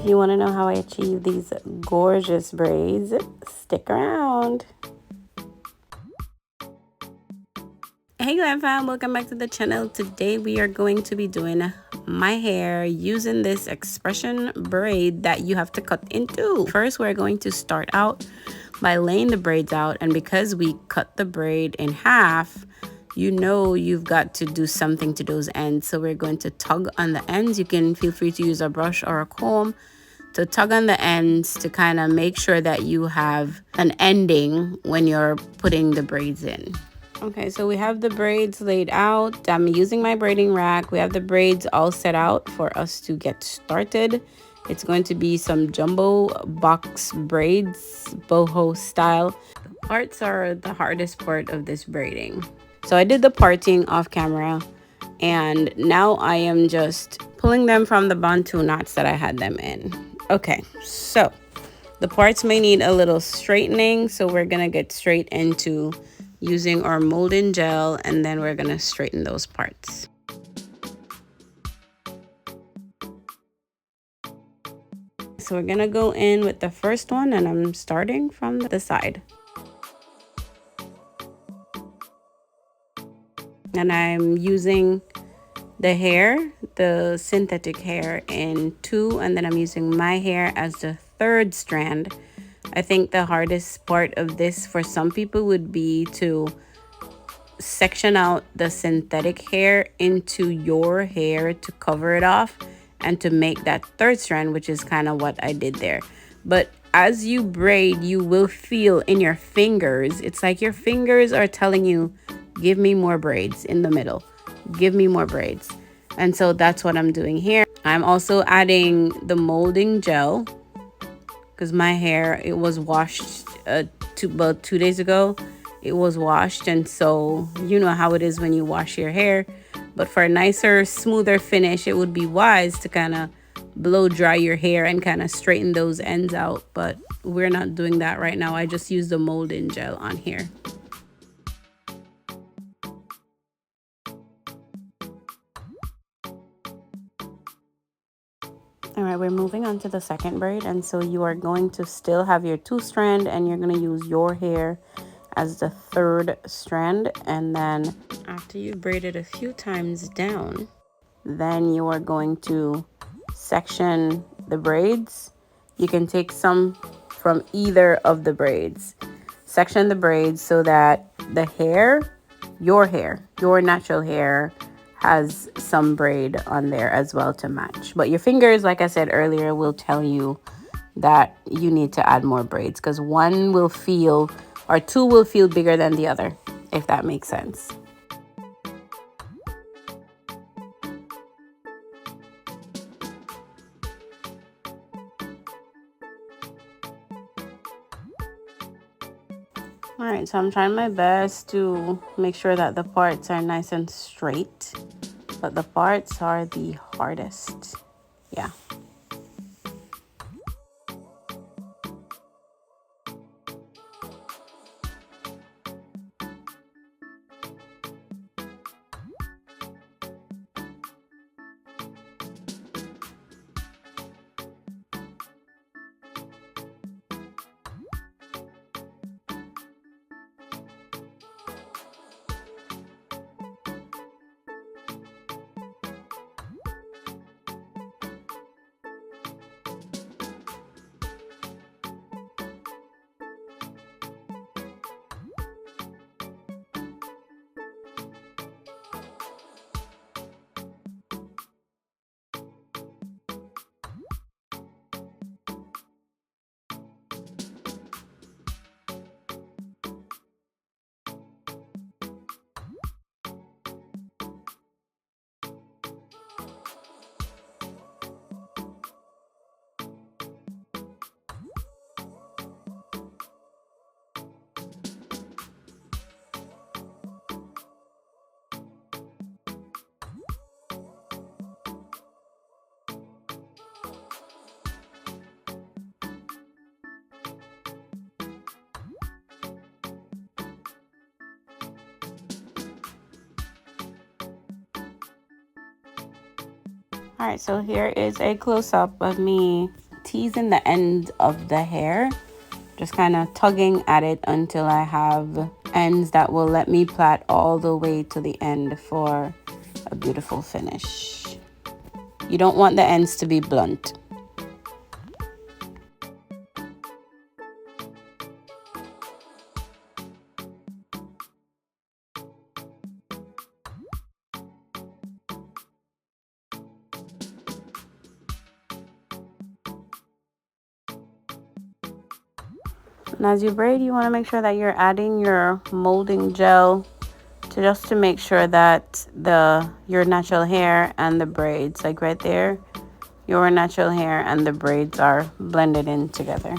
you want to know how I achieve these gorgeous braids, stick around. Hey GlamFam, welcome back to the channel. Today we are going to be doing my hair using this expression braid that you have to cut in two. First, we're going to start out by laying the braids out, and because we cut the braid in half, you know you've got to do something to those ends. So we're going to tug on the ends. You can feel free to use a brush or a comb to tug on the ends to kind of make sure that you have an ending when you're putting the braids in. Okay, so we have the braids laid out. I'm using my braiding rack. We have the braids all set out for us to get started. It's going to be some jumbo box braids, boho style. The parts are the hardest part of this braiding. So I did the parting off camera, and now I am just pulling them from the bantu knots that I had them in. Okay, so the parts may need a little straightening, so we're gonna get straight into using our molding gel, and then we're gonna straighten those parts. So we're gonna go in with the first one, and I'm starting from the side. And I'm using the hair, the synthetic hair, in two, and then I'm using my hair as the third strand. I think the hardest part of this for some people would be to section out the synthetic hair into your hair to cover it off and to make that third strand, which is kind of what I did there. But as you braid, you will feel in your fingers, it's like your fingers are telling you, give me more braids in the middle, give me more braids. And so that's what I'm doing here. I'm also adding the molding gel because my hair, it was washed about 2 days ago. It was washed, and so you know how it is when you wash your hair. But for a nicer, smoother finish, it would be wise to kind of blow dry your hair and kind of straighten those ends out. But we're not doing that right now. I just used the molding gel on here. All right, we're moving on to the second braid, and so you are going to still have your two strand, and you're going to use your hair as the third strand. And then after you've braided a few times down, then you are going to section the braids. You can take some from either of the braids. Section the braids so that the hair, your natural hair, has some braid on there as well to match. But your fingers, like I said earlier, will tell you that you need to add more braids because one will feel, or two will feel bigger than the other, if that makes sense. All right, so I'm trying my best to make sure that the parts are nice and straight, but the parts are the hardest. Yeah. All right, so here is a close-up of me teasing the end of the hair, just kind of tugging at it until I have ends that will let me plait all the way to the end for a beautiful finish. You don't want the ends to be blunt. And as you braid, you want to make sure that you're adding your molding gel to make sure that your natural hair and the braids, like right there, your natural hair and the braids are blended in together.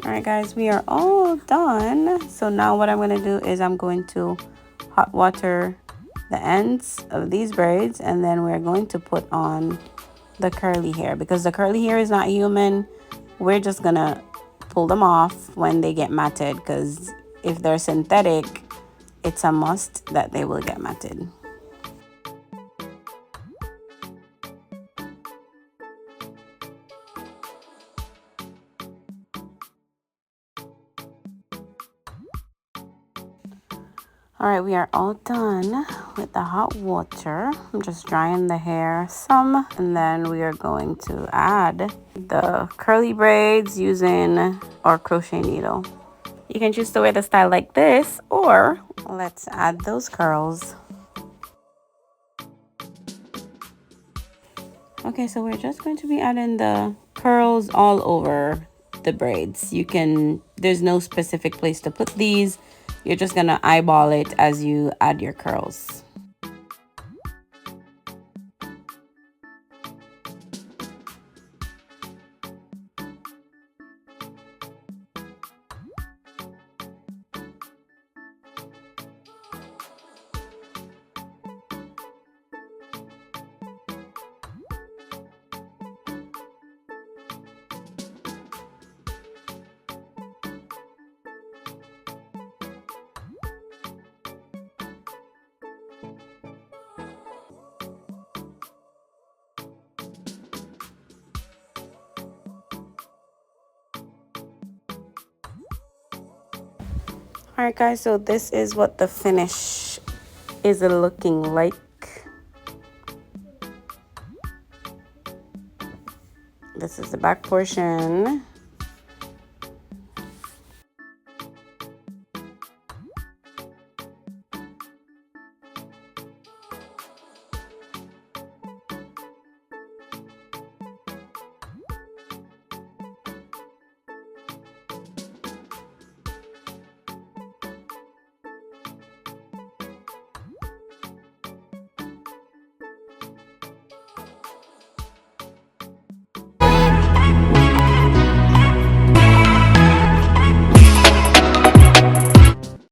All right, guys, we are all done. So now what I'm going to do is I'm going to hot water the ends of these braids, and then we're going to put on the curly hair. Because the curly hair is not human, we're just going to pull them off when they get matted, because if they're synthetic, it's a must that they will get matted. All right, we are all done with the hot water. I'm just drying the hair some, and then we are going to add the curly braids using our crochet needle. You can choose to wear the style like this, or let's add those curls. Okay, so we're just going to be adding the curls all over the braids. There's no specific place to put these. You're just gonna eyeball it as you add your curls. All right, guys, so this is what the finish is looking like. This is the back portion.